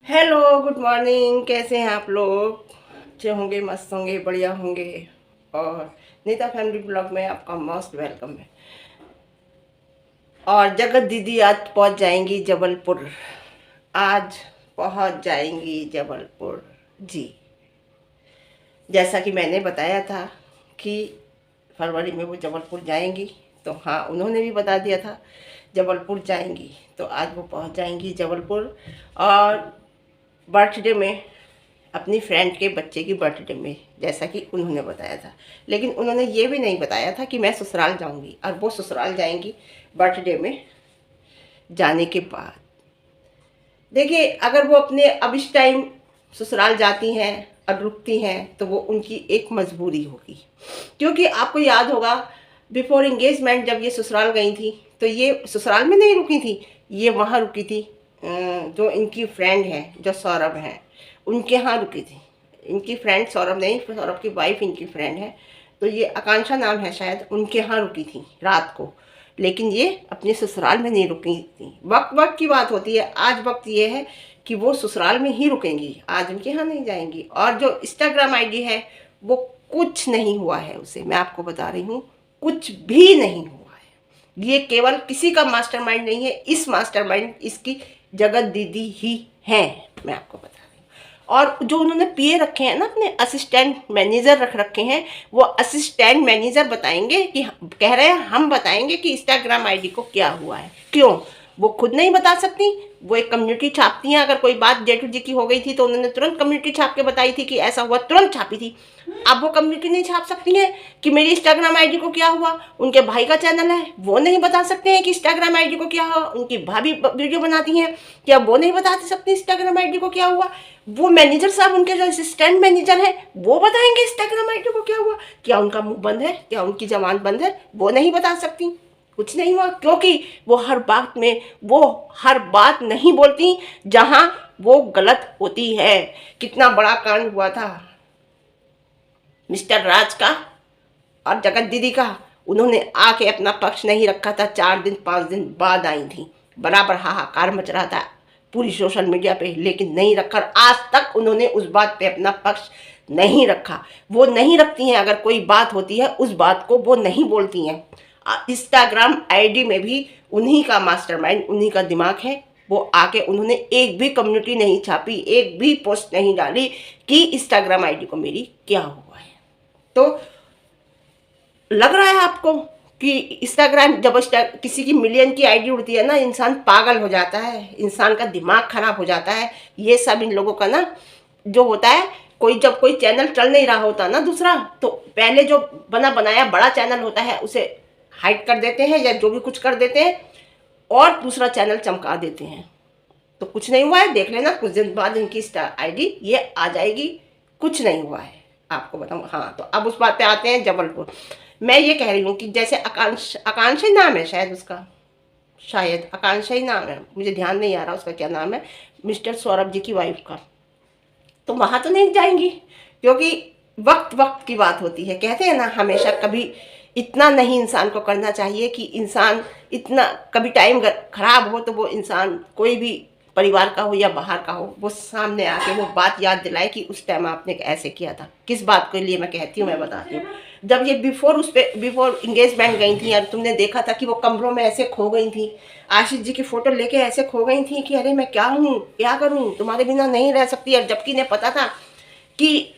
Hello, good morning. कैसे हैं आप लोग? अच्छे होंगे, मस्त होंगे, बढ़िया होंगे। और नीता फैमिली ब्लॉग में आपका मोस्ट वेलकम है। और जगत दीदी आज पहुंच जाएंगी जबलपुर। आज पहुंच जाएंगी जबलपुर। जी, जैसा कि मैंने बताया था कि फरवरी में वो जबलपुर जाएंगी, तो हाँ, उन्होंने भी बता दिया था जबलपुर जाएंगी। तो आज वो पहुंच जाएंगी जबलपुर। और बर्थडे में, अपनी फ्रेंड के बच्चे की बर्थडे में, जैसा कि उन्होंने बताया था। लेकिन उन्होंने ये भी नहीं बताया था कि मैं ससुराल जाऊंगी, और वो ससुराल जाएंगी बर्थडे में जाने के बाद। देखिए, अगर वो अपने अब इस टाइम ससुराल जाती हैं और रुकती हैं तो वो उनकी एक मजबूरी होगी। क्योंकि आपको याद होगा, बिफोर इंगेजमेंट जब ये ससुराल गई थी तो ये ससुराल में नहीं रुकी थी, ये वहाँ रुकी थी। जो इनकी फ्रेंड है, जो सौरभ हैं, उनके यहाँ रुकी थी। इनकी फ्रेंड सौरभ नहीं, सौरभ की वाइफ इनकी फ्रेंड है, तो ये आकांक्षा नाम है शायद, उनके यहाँ रुकी थी रात को। लेकिन ये अपने ससुराल में नहीं रुकी थी। वक्त वक्त की बात होती है। आज वक्त ये है कि वो ससुराल में ही रुकेंगी, आज उनके यहाँ नहीं जाएंगी। और जो इंस्टाग्राम आईडी है वो कुछ नहीं हुआ है उसे, मैं आपको बता रही हूँ, कुछ भी नहीं हुआ है। ये केवल किसी का मास्टरमाइंड नहीं है, इस मास्टरमाइंड इसकी जगत दीदी ही है, मैं आपको बता रही हूँ। और जो उन्होंने पीए रखे हैं ना, अपने असिस्टेंट मैनेजर रख रखे हैं, वो असिस्टेंट मैनेजर बताएंगे कि कह रहे हैं हम बताएंगे कि इंस्टाग्राम आईडी को क्या हुआ है। क्यों? वो खुद नहीं बता सकती, वो एक कम्युनिटी छापती हैं। अगर कोई बात जेठू जी की हो गई थी तो उन्होंने तुरंत कम्युनिटी छाप के बताई थी कि ऐसा हुआ, तुरंत छापी थी। अब वो कम्युनिटी नहीं छाप सकती हैं कि मेरी इंस्टाग्राम आईडी को क्या हुआ। उनके भाई का चैनल है, वो नहीं बता सकते हैं कि इंस्टाग्राम आईडी को क्या हुआ। उनकी भाभी वीडियो बनाती हैं, क्या वो नहीं बता सकती इंस्टाग्राम आईडी को क्या हुआ। वो मैनेजर साहब, उनके जो असिस्टेंट मैनेजर हैं, वो बताएंगे इंस्टाग्राम आईडी को क्या हुआ। क्या उनका मुंह बंद है? क्या उनकी जबान बंद है? वो नहीं बता सकती। कुछ नहीं हुआ, क्योंकि वो हर बात नहीं बोलती जहां वो गलत होती है। कितना बड़ा कांड हुआ था मिस्टर राज का और जगत दीदी का। उन्होंने आके अपना पक्ष नहीं रखा था। 4 दिन 5 दिन बाद आई थी, बराबर हाहाकार मच रहा था पूरी सोशल मीडिया पे, लेकिन नहीं रखा। आज तक उन्होंने उस बात पे अपना पक्ष नहीं रखा। वो नहीं रखती हैं, अगर कोई बात होती है उस बात को वो नहीं बोलती हैं। इंस्टाग्राम आईडी में भी उन्हीं का मास्टरमाइंड, उन्हीं का दिमाग है। वो आके उन्होंने एक भी कम्युनिटी नहीं छापी, एक भी पोस्ट नहीं डाली कि इंस्टाग्राम आईडी को मेरी क्या हुआ है। तो लग रहा है आपको कि इंस्टाग्राम, जब किसी की मिलियन की आईडी उड़ती है ना, इंसान पागल हो जाता है, इंसान का दिमाग खराब हो जाता है। ये सब इन लोगों का ना जो होता है, जब कोई चैनल चल नहीं रहा होता ना दूसरा, तो पहले जो बना बनाया बड़ा चैनल होता है उसे हाइड कर देते हैं या जो भी कुछ कर देते हैं, और दूसरा चैनल चमका देते हैं। तो कुछ नहीं हुआ है, देख लेना, कुछ दिन बाद इनकी आईडी ये आ जाएगी। कुछ नहीं हुआ है, आपको बताऊँ। हाँ, तो अब उस बात पे आते हैं जबलपुर। मैं ये कह रही हूँ कि जैसे आकांक्षा ही नाम है शायद उसका, शायद आकांक्षा ही नाम है, मुझे ध्यान नहीं आ रहा उसका क्या नाम है, मिस्टर सौरभ जी की वाइफ का। तो वहाँ तो नहीं जाएंगी, क्योंकि वक्त वक्त की बात होती है। कहते हैं ना हमेशा, कभी इतना नहीं इंसान को करना चाहिए कि इंसान इतना, कभी टाइम खराब हो तो वो इंसान, कोई भी परिवार का हो या बाहर का हो, वो सामने आके वो बात याद दिलाए कि उस टाइम आपने ऐसे किया था। किस बात के लिए मैं कहती हूँ, मैं बताती हूँ। जब ये बिफोर इंगेजमेंट गई थी, और तुमने देखा था कि वो कमरों में ऐसे खो गई थी, आशीष जी की फोटो लेके ऐसे खो गई थी कि अरे मैं क्या हूँ, क्या करूँ, तुम्हारे बिना नहीं रह सकती। और जबकि इन्हें पता था कि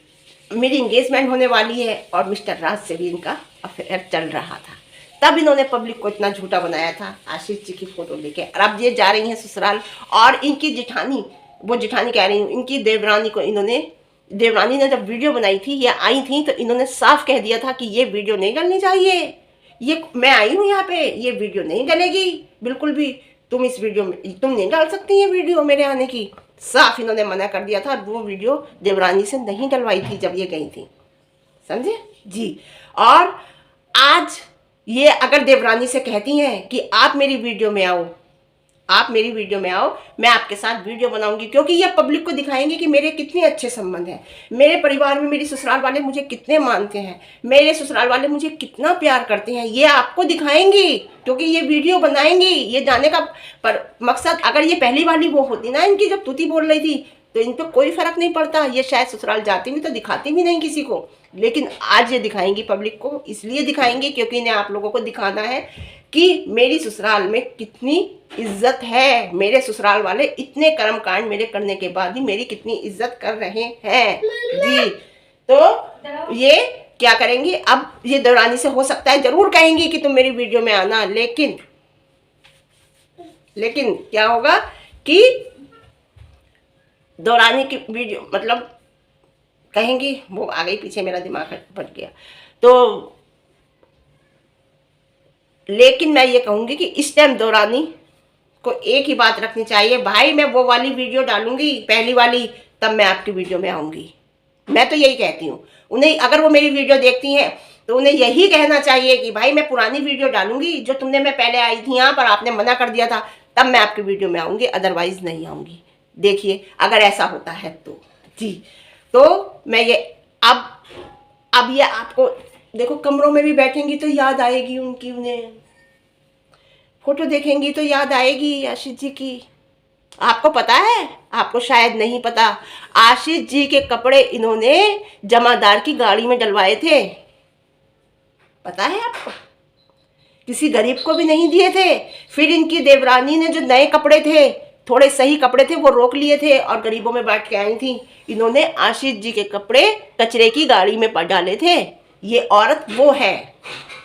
मेरी इंगेजमेंट होने वाली है और मिस्टर राज से भी इनका अफेयर चल रहा था, तब इन्होंने पब्लिक को इतना झूठा बनाया था आशीष जी की फोटो लेके। और अब ये जा रही हैं ससुराल, और इनकी जिठानी, वो जिठानी कह रही हूँ, इनकी देवरानी को देवरानी ने जब वीडियो बनाई थी, ये आई थी, तो इन्होंने साफ कह दिया था कि ये वीडियो नहीं डलनी चाहिए। ये मैं आई हूँ यहाँ पे, ये वीडियो नहीं डलेगी बिल्कुल भी। तुम इस वीडियो में तुम नहीं डाल सकती ये वीडियो मेरे आने की, साफ इन्होंने मना कर दिया था। और वो वीडियो देवरानी से नहीं डलवाई थी जब ये गई थी, समझे जी। और आज ये अगर देवरानी से कहती हैं कि आप मेरी वीडियो में आओ, आप मेरी वीडियो में आओ, मैं आपके साथ वीडियो बनाऊंगी, क्योंकि ये पब्लिक को दिखाएंगे कि मेरे कितने अच्छे संबंध हैं, मेरे परिवार में मेरी ससुराल वाले मुझे कितने मानते हैं, मेरे ससुराल वाले मुझे कितना प्यार करते हैं, ये आपको दिखाएंगी, क्योंकि ये वीडियो बनाएंगी। ये जाने का पर मकसद, अगर ये पहली वाली वो होती ना इनकी, जब तूती बोल रही थी, तो इन पर कोई फर्क नहीं पड़ता, ये शायद ससुराल जाती भी तो दिखाती भी नहीं किसी को। लेकिन आज ये दिखाएंगी पब्लिक को, इसलिए दिखाएंगी क्योंकि इन्हें आप लोगों को दिखाना है कि मेरी ससुराल में कितनी इज्जत है, मेरे ससुराल वाले इतने कर्म कांड मेरे करने के बाद भी मेरी कितनी इज्जत कर रहे हैं जी। तो ये क्या करेंगी, अब ये दौरानी से हो सकता है जरूर कहेंगी कि तुम मेरी वीडियो में आना, लेकिन क्या होगा कि दौरानी की वीडियो मतलब कहेंगी, वो आ गई पीछे, मेरा दिमाग फट गया। तो लेकिन मैं ये कहूँगी कि इस टाइम दौरानी को एक ही बात रखनी चाहिए, भाई मैं वो वाली वीडियो डालूंगी पहली वाली, तब मैं आपकी वीडियो में आऊँगी। मैं तो यही कहती हूँ उन्हें, अगर वो मेरी वीडियो देखती हैं तो उन्हें यही कहना चाहिए कि भाई मैं पुरानी वीडियो डालूंगी, जो तुमने मैं पहले आई थी यहाँ पर आपने मना कर दिया था, तब मैं आपकी वीडियो में आऊँगी, अदरवाइज नहीं आऊँगी। देखिए अगर ऐसा होता है तो जी। तो मैं ये अब ये आपको देखो, कमरों में भी बैठेंगी तो याद आएगी उनकी, उन्हें फोटो देखेंगी तो याद आएगी आशीष जी की। आपको पता है, आपको शायद नहीं पता, आशीष जी के कपड़े इन्होंने जमादार की गाड़ी में डलवाए थे, पता है आपको, किसी गरीब को भी नहीं दिए थे। फिर इनकी देवरानी ने जो नए कपड़े थे, थोड़े सही कपड़े थे, वो रोक लिए थे और गरीबों में बांट के आई थी। इन्होंने आशीष जी के कपड़े कचरे की गाड़ी में डाले थे। ये औरत वो है।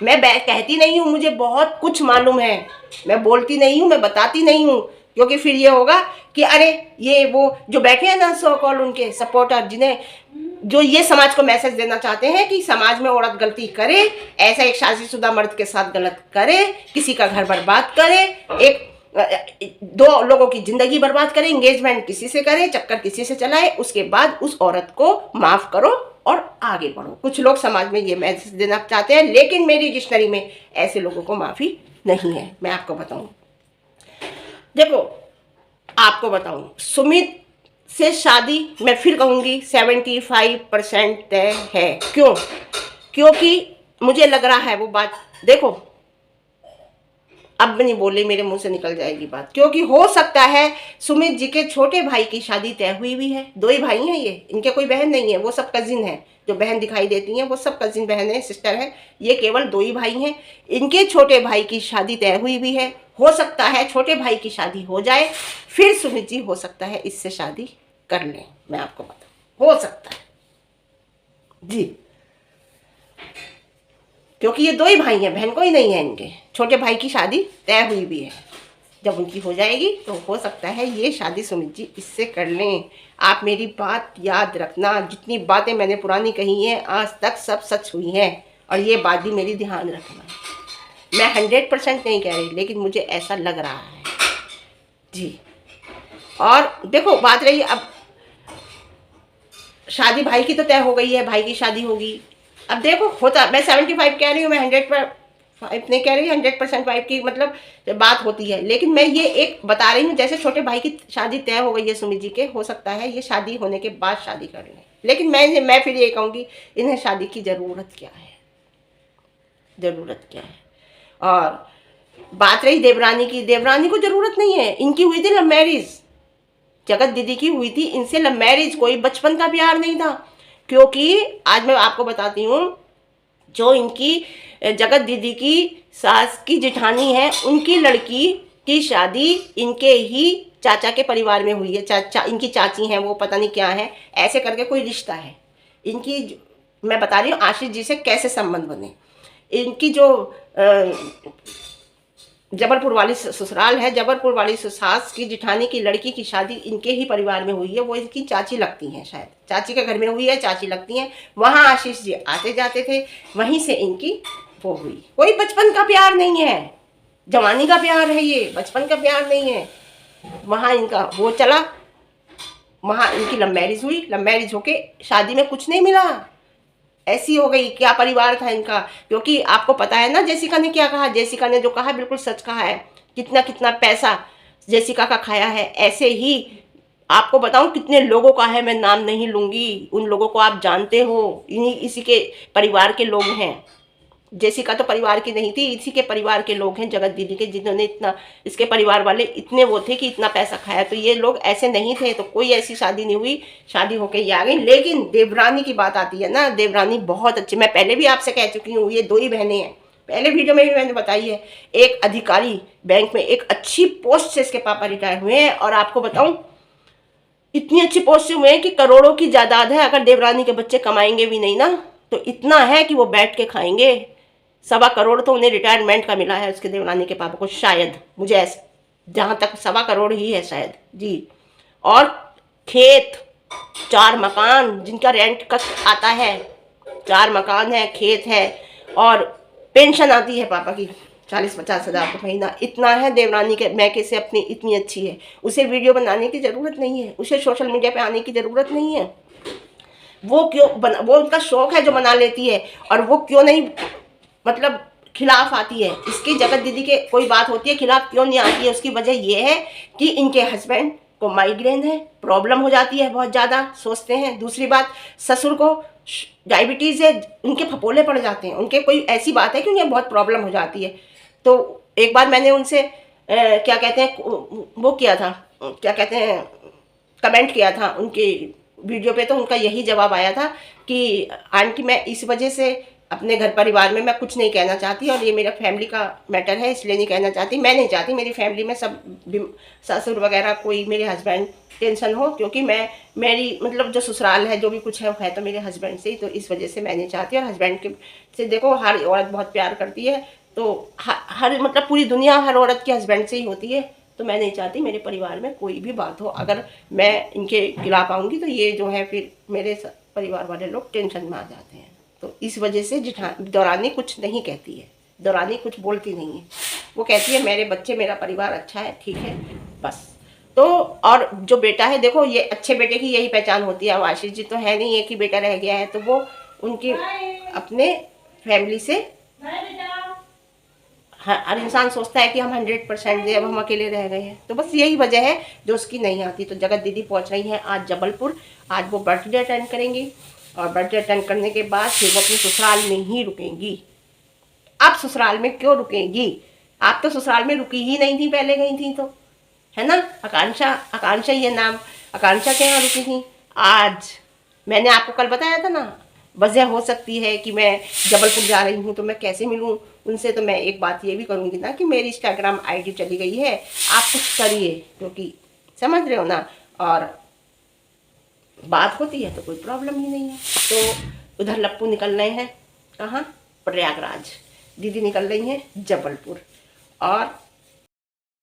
मैं कहती नहीं हूँ, मुझे बहुत कुछ मालूम है, मैं बोलती नहीं हूँ, मैं बताती नहीं हूँ, क्योंकि फिर ये होगा कि अरे ये वो जो बैठे हैं ना सो कॉल उनके सपोर्टर, जिन्हें जो ये समाज को मैसेज देना चाहते हैं कि समाज में औरत गलती करे, ऐसा एक शादीशुदा मर्द के साथ गलत करे, किसी का घर बर्बाद करे, एक दो लोगों की जिंदगी बर्बाद करे, एंगेजमेंट किसी से करे, चक्कर किसी से चलाए, उसके बाद उस औरत को माफ करो और आगे बढ़ो। कुछ लोग समाज में ये मैसेज देना चाहते हैं, लेकिन मेरी डिक्शनरी में ऐसे लोगों को माफी नहीं है। मैं आपको बताऊं, देखो आपको बताऊं, सुमित से शादी मैं फिर कहूंगी 75% तय है। क्यों? क्योंकि मुझे लग रहा है वो बात, देखो अब नहीं बोले, मेरे मुंह से निकल जाएगी बात, क्योंकि हो सकता है सुमित जी के छोटे भाई की शादी तय हुई भी है। दो ही भाई हैं ये, इनके कोई बहन नहीं है, वो सब कजिन है। जो बहन दिखाई देती हैं वो सब कजिन बहन है, सिस्टर है, ये केवल दो ही भाई हैं। इनके छोटे भाई की शादी तय हुई भी है। हो सकता है छोटे भाई की शादी हो जाए, फिर सुमित जी हो सकता है इससे शादी कर लें। मैं आपको बताऊं, हो सकता है जी, क्योंकि ये दो ही भाई हैं, बहन कोई नहीं है इनके। छोटे भाई की शादी तय हुई भी है, जब उनकी हो जाएगी तो हो सकता है ये शादी सुमित जी इससे कर लें। आप मेरी बात याद रखना, जितनी बातें मैंने पुरानी कही हैं आज तक सब सच हुई हैं, और ये बात भी मेरी ध्यान रखना। मैं 100% नहीं कह रही, लेकिन मुझे ऐसा लग रहा है जी। और देखो बात रही, अब शादी भाई की तो तय हो गई है, भाई की शादी होगी। अब देखो होता, मैं 75 कह रही हूँ, मैं 100% नहीं कह रही, 100% वाइफ की मतलब बात होती है। लेकिन मैं ये एक बता रही हूँ, जैसे छोटे भाई की शादी तय हो गई है सुमित जी के, हो सकता है ये शादी होने के बाद शादी कर लें। लेकिन मैं फिर ये कहूँगी, इन्हें शादी की ज़रूरत क्या है, ज़रूरत क्या है। और बात रही देवरानी की, देवरानी को ज़रूरत नहीं है, इनकी हुई थी लव मैरिज, जगत दीदी की हुई थी इनसे लव मैरिज, कोई बचपन का प्यार नहीं था। क्योंकि आज मैं आपको बताती हूँ, जो इनकी जगत दीदी की सास की जेठानी है, उनकी लड़की की शादी इनके ही चाचा के परिवार में हुई है। चाचा इनकी चाची हैं, वो पता नहीं क्या है, ऐसे करके कोई रिश्ता है इनकी। मैं बता रही हूँ आशीष जी से कैसे संबंध बने। इनकी जो जबलपुर वाली ससुराल है, जबलपुर वाली सास की जेठानी की लड़की की शादी इनके ही परिवार में हुई है। वो इनकी चाची लगती हैं, शायद चाची के घर में हुई है, चाची लगती हैं। वहाँ आशीष जी आते जाते थे, वहीं से इनकी वो हुई। कोई बचपन का प्यार नहीं है, जवानी का प्यार है ये, बचपन का प्यार नहीं है। वहाँ इनका वो चला, वहाँ इनकी लव मैरिज हुई, लव मैरिज होके शादी में कुछ नहीं मिला, ऐसी हो गई। क्या परिवार था इनका। क्योंकि आपको पता है ना जेसिका ने क्या कहा, जेसिका ने जो कहा बिल्कुल सच कहा है। कितना कितना पैसा जेसिका का खाया है, ऐसे ही आपको बताऊं कितने लोगों का है, मैं नाम नहीं लूंगी, उन लोगों को आप जानते हो, इन्हीं इसी के परिवार के लोग हैं। जेसिका तो परिवार की नहीं थी, इसी के परिवार के लोग हैं जगत दीदी के, जिन्होंने इतना, इसके परिवार वाले इतने वो थे कि इतना पैसा खाया। तो ये लोग ऐसे नहीं थे, तो कोई ऐसी शादी नहीं हुई, शादी होके ये आ गई। लेकिन देवरानी की बात आती है ना, देवरानी बहुत अच्छी, मैं पहले भी आपसे कह चुकी हूँ, ये 2 ही बहनें हैं, पहले वीडियो में भी मैंने बताई है। एक अधिकारी बैंक में, एक अच्छी पोस्ट से इसके पापा रिटायर हुए हैं, और आपको बताऊं इतनी अच्छी पोस्ट से हुए हैं कि करोड़ों की जायदाद है। अगर देवरानी के बच्चे कमाएंगे भी नहीं ना, तो इतना है कि वो बैठ के खाएंगे। 1.25 करोड़ तो उन्हें रिटायरमेंट का मिला है उसके देवरानी के पापा को, शायद, मुझे ऐसे जहाँ तक 1.25 करोड़ ही है शायद जी। और खेत, 4 मकान जिनका रेंट का आता है, 4 मकान है, खेत है, और पेंशन आती है पापा की 40-50 हज़ार रुपये महीना। इतना है देवरानी के मैके से अपनी, इतनी अच्छी है, उसे वीडियो बनाने की ज़रूरत नहीं है, उसे सोशल मीडिया पे आने की ज़रूरत नहीं है। वो क्यों वो उनका शौक है जो बना लेती है, और वो क्यों नहीं मतलब खिलाफ आती है। इसकी जगत दीदी के कोई बात होती है खिलाफ क्यों नहीं आती है, उसकी वजह ये है कि इनके हस्बैंड को माइग्रेन है, प्रॉब्लम हो जाती है बहुत ज़्यादा, सोचते हैं। दूसरी बात, ससुर को डायबिटीज़ है, उनके फपोले पड़ जाते हैं, उनके कोई ऐसी बात है कि उन्हें बहुत प्रॉब्लम हो जाती है। तो एक बार मैंने उनसे क्या कहते हैं वो किया था, क्या कहते हैं कमेंट किया था उनकी वीडियो पे, तो उनका यही जवाब आया था कि आंटी मैं इस वजह से अपने घर परिवार में मैं कुछ नहीं कहना चाहती, और ये मेरा फैमिली का मैटर है इसलिए नहीं कहना चाहती। मैं नहीं चाहती मेरी फैमिली में सब ससुर वगैरह कोई मेरे हस्बैंड टेंशन हो, क्योंकि मैं मेरी मतलब जो ससुराल है जो भी कुछ है तो मेरे हस्बैंड से ही, तो इस वजह से मैं नहीं चाहती। और हस्बैंड के से देखो हर औरत बहुत प्यार करती है, तो हर मतलब पूरी दुनिया हर औरत के हस्बैंड से ही होती है। तो मैं नहीं चाहती मेरे परिवार में कोई भी बात हो, अगर मैं इनके खिलाफ आऊँगी तो ये जो है फिर मेरे परिवार वाले लोग टेंशन में आ जाते हैं। तो इस वजह से देवरानी कुछ नहीं कहती है, देवरानी कुछ बोलती नहीं है, वो कहती है मेरे बच्चे मेरा परिवार अच्छा है, ठीक है बस। तो और जो बेटा है देखो, ये अच्छे बेटे की यही पहचान होती है। अब आशीष जी तो है नहीं, एक ही बेटा रह गया है, तो वो उनकी अपने फैमिली से हर इंसान सोचता है कि हम 100% दे, अब हम अकेले रह गए हैं, तो बस यही वजह है जो उसकी नहीं आती। तो जगत दीदी पहुंच रही हैं आज जबलपुर, आज वो बर्थडे अटेंड करेंगी, और बर्थडे अटेंड करने के बाद फिर वो अपने ससुराल में ही रुकेंगी। आप ससुराल में क्यों रुकेंगी, आप तो ससुराल में रुकी ही नहीं थी, पहले गई थी तो, है ना। आकांक्षा ये नाम, आकांक्षा के यहाँ रुकी थी। आज मैंने आपको कल बताया था ना, वजह हो सकती है कि मैं जबलपुर जा रही हूँ तो मैं कैसे मिलूँ उनसे। तो मैं एक बात ये भी करूँगी ना कि मेरी इंस्टाग्राम आईडी चली गई है, आप कुछ करिए, क्योंकि समझ रहे हो ना, और बात होती है तो कोई प्रॉब्लम ही नहीं है। तो उधर लप्पू निकल रहे हैं कहाँ, प्रयागराज, दीदी निकल रही हैं जबलपुर। और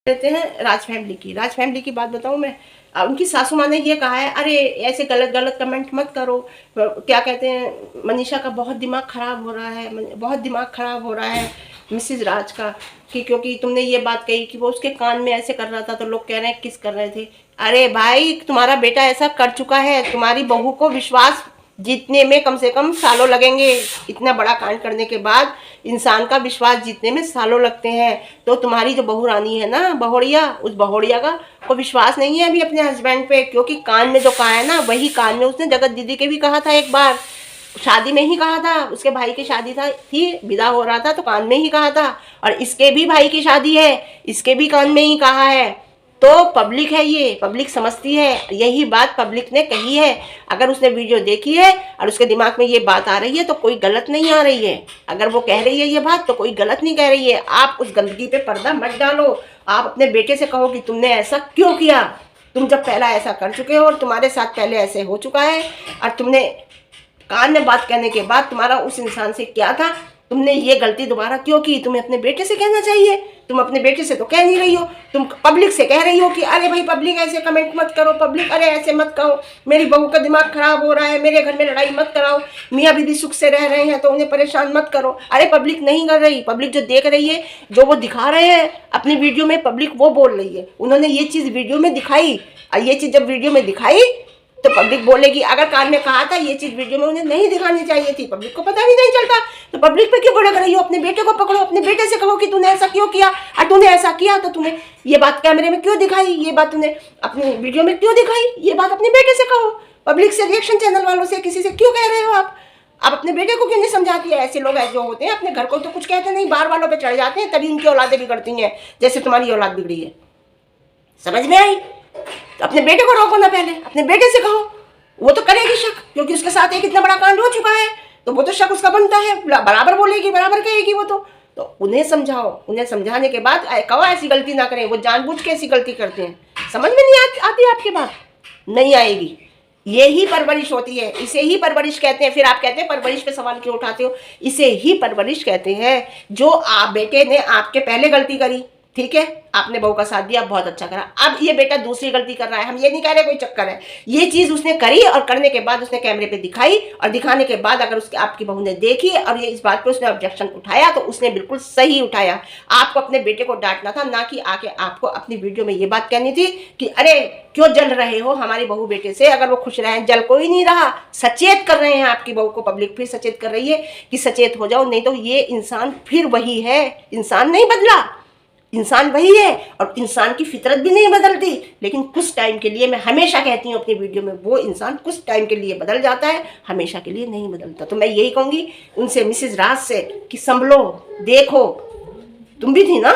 कहते हैं राज फैमिली की बात बताऊं मैं, उनकी सासू माँ ने ये कहा है, अरे ऐसे गलत गलत कमेंट मत करो, क्या कहते हैं मनीषा का बहुत दिमाग खराब हो रहा है, बहुत दिमाग खराब हो रहा है मिसिज राज का, कि क्योंकि तुमने ये बात कही कि वो उसके कान में ऐसे कर रहा था, तो लोग कह रहे हैं किस कर रहे थे। अरे भाई तुम्हारा बेटा ऐसा कर चुका है, तुम्हारी बहू को विश्वास जीतने में कम से कम सालों लगेंगे। इतना बड़ा कांड करने के बाद इंसान का विश्वास जीतने में सालों लगते हैं। तो तुम्हारी जो बहू रानी है ना, बहुड़िया, उस बहुड़िया का को विश्वास नहीं है अभी अपने हस्बैंड पे, क्योंकि कान में जो कहा है ना, वही कान में उसने जगत दीदी के भी कहा था, एक बार शादी में ही कहा था, उसके भाई की शादी थी, विदा हो रहा था तो कान में ही कहा था, और इसके भी भाई की शादी है, इसके भी कान में ही कहा है। तो पब्लिक है, ये पब्लिक समझती है, यही बात पब्लिक ने कही है। अगर उसने वीडियो देखी है और उसके दिमाग में ये बात आ रही है तो कोई गलत नहीं आ रही है। अगर वो कह रही है ये बात तो कोई गलत नहीं कह रही है। आप उस गंदगी पे पर्दा मत डालो, आप अपने बेटे से कहो कि तुमने ऐसा क्यों किया, तुम जब पहला ऐसा कर चुके हो और तुम्हारे साथ पहले ऐसे हो चुका है, और तुमने कान में बात कहने के बाद तुम्हारा उस इंसान से क्या था, तुमने ये गलती दोबारा क्यों की, तुम्हें अपने बेटे से कहना चाहिए। तुम अपने बेटे से तो कह नहीं रही हो, तुम पब्लिक से कह रही हो कि अरे भाई पब्लिक ऐसे कमेंट मत करो, पब्लिक अरे ऐसे मत कहो, मेरी बहू का दिमाग खराब हो रहा है, मेरे घर में लड़ाई मत कराओ, मियाँ बीवी सुख से रह रहे हैं तो उन्हें परेशान मत करो। अरे पब्लिक नहीं कर रही, पब्लिक जो देख रही है, जो वो दिखा रहे हैं अपनी वीडियो में, पब्लिक वो बोल रही है। उन्होंने ये चीज़ वीडियो में दिखाई, और ये चीज़ जब वीडियो में दिखाई तो पब्लिक बोलेगी। अगर कान में कहा था ये चीज वीडियो में उन्हें नहीं दिखानी चाहिए थी, पब्लिक को पता भी नहीं चलता, तो पब्लिक पे क्यों भड़क रही हो? अपने बेटे को पकड़ो, अपने बेटे से कहो कि तूने ऐसा क्यों किया, और तूने ऐसा किया तो तूने ये बात कैमरे में क्यों दिखाई, ये बात तूने अपनी वीडियो में क्यों दिखाई, ये बात अपने बेटे से कहो। पब्लिक से, रिएक्शन चैनल वालों से, किसी से क्यों कह रहे हो आप अपने बेटे को क्यों नहीं समझाती है? ऐसे लोग जो होते हैं अपने घर को तो कुछ कहते नहीं, बाहर वालों पे चढ़ जाते हैं, तभी उनकी औलादें बिगड़ती हैं, जैसे तुम्हारी औलाद बिगड़ी है। समझ में आई? तो अपने बेटे को रोको ना, पहले अपने बेटे से कहो। वो तो करेगी शक, क्योंकि उसके साथ एक इतना बड़ा कांड हो चुका है, तो वो तो शक उसका बनता है, बराबर बोलेगी, बराबर कहेगी वो तो उन्हें समझाओ। उन्हें समझाने के बाद कहो ऐसी गलती ना करें। वो जानबूझ के ऐसी गलती करते हैं। समझ में नहीं आती आपकी बात? नहीं आएगी। यही परवरिश होती है, इसे ही परवरिश कहते हैं। फिर आप कहते हैं परवरिश पे सवाल क्यों उठाते हो? इसे ही परवरिश कहते हैं। जो आप बेटे ने आपके पहले गलती करी, ठीक है, आपने बहू का साथ दिया, बहुत अच्छा करा। अब ये बेटा दूसरी गलती कर रहा है, हम ये नहीं कह रहे कोई चक्कर है, ये चीज उसने करी और करने के बाद उसने कैमरे पे दिखाई, और दिखाने के बाद अगर उसके आपकी बहू ने देखी और ये इस बात पे उसने ऑब्जेक्शन उठाया, तो उसने बिल्कुल सही उठाया। आपको अपने बेटे को डांटना था, ना कि आके आपको अपनी वीडियो में ये बात कहनी थी कि अरे क्यों जल रहे हो हमारी बहू बेटे से, अगर वो खुश रहे। जल कोई नहीं रहा, सचेत कर रहे हैं आपकी बहू को। पब्लिक फिर सचेत कर रही है कि सचेत हो जाओ, नहीं तो ये इंसान फिर वही है। इंसान नहीं बदला, इंसान वही है, और इंसान की फितरत भी नहीं बदलती, लेकिन कुछ टाइम के लिए, मैं हमेशा कहती हूँ अपनी वीडियो में, वो इंसान कुछ टाइम के लिए बदल जाता है, हमेशा के लिए नहीं बदलता। तो मैं यही कहूँगी उनसे, मिसेज राज से, कि संभलो, देखो। तुम भी थी ना,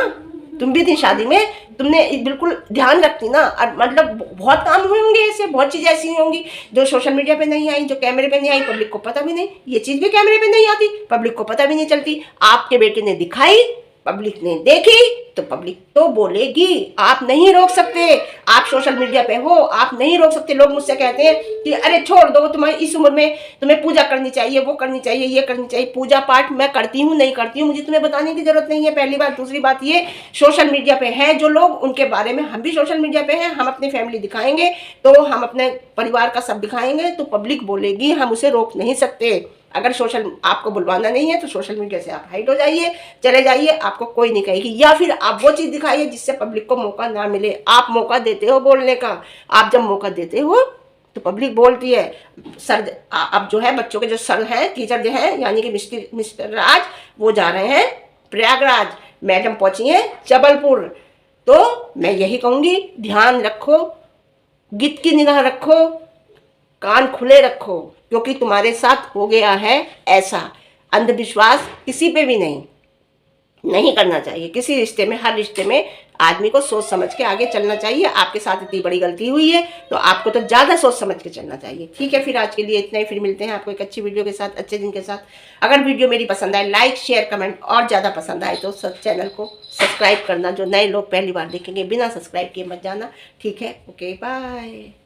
तुम भी थी शादी में, तुमने बिल्कुल ध्यान रखती ना। और मतलब बहुत काम हुए होंगे ऐसे, बहुत चीज़ें ऐसी होंगी जो सोशल मीडिया पे नहीं आई, जो कैमरे पे नहीं आई, पब्लिक को पता भी नहीं। ये चीज़ भी कैमरे पे नहीं आती, पब्लिक को पता भी नहीं चलती। आपके बेटे ने दिखाई, पब्लिक ने देखी, तो पब्लिक तो बोलेगी। आप नहीं रोक सकते, आप सोशल मीडिया पे हो, आप नहीं रोक सकते। लोग मुझसे कहते हैं कि अरे छोड़ दो, तुम्हारी इस उम्र में तुम्हें पूजा करनी चाहिए, वो करनी चाहिए, ये करनी चाहिए। पूजा पाठ मैं करती हूँ, नहीं करती हूँ, मुझे तुम्हें बताने की जरूरत नहीं है, पहली बात। दूसरी बात, ये सोशल मीडिया पे हैं जो लोग, उनके बारे में, हम भी सोशल मीडिया पे हैं, हम अपनी फैमिली दिखाएंगे, तो हम अपने परिवार का सब दिखाएंगे, तो पब्लिक बोलेगी, हम उसे रोक नहीं सकते। अगर सोशल आपको बुलवाना नहीं है तो सोशल मीडिया से आप हाइड हो जाइए, चले जाइए, आपको कोई नहीं कहेगी। या फिर आप वो चीज़ दिखाइए जिससे पब्लिक को मौका ना मिले। आप मौका देते हो बोलने का, आप जब मौका देते हो तो पब्लिक बोलती है। सर अब जो है बच्चों के जो सर हैं, टीचर जो हैं, यानी कि मिस्टर राज, वो जा रहे हैं प्रयागराज, मैडम पहुंची हैं जबलपुर। तो मैं यही कहूँगी, ध्यान रखो, गिद्ध की निगाह रखो, कान खुले रखो, क्योंकि तुम्हारे साथ हो गया है ऐसा। अंधविश्वास किसी पे भी नहीं करना चाहिए। किसी रिश्ते में, हर रिश्ते में आदमी को सोच समझ के आगे चलना चाहिए। आपके साथ इतनी बड़ी गलती हुई है तो आपको तो ज़्यादा सोच समझ के चलना चाहिए। ठीक है, फिर आज के लिए इतना ही। फिर मिलते हैं आपको एक अच्छी वीडियो के साथ, अच्छे दिन के साथ। अगर वीडियो मेरी पसंद आए, लाइक शेयर कमेंट, और ज़्यादा पसंद आए तो चैनल को सब्सक्राइब करना। जो नए लोग पहली बार देखेंगे, बिना सब्सक्राइब किए मत जाना। ठीक है, ओके, बाय।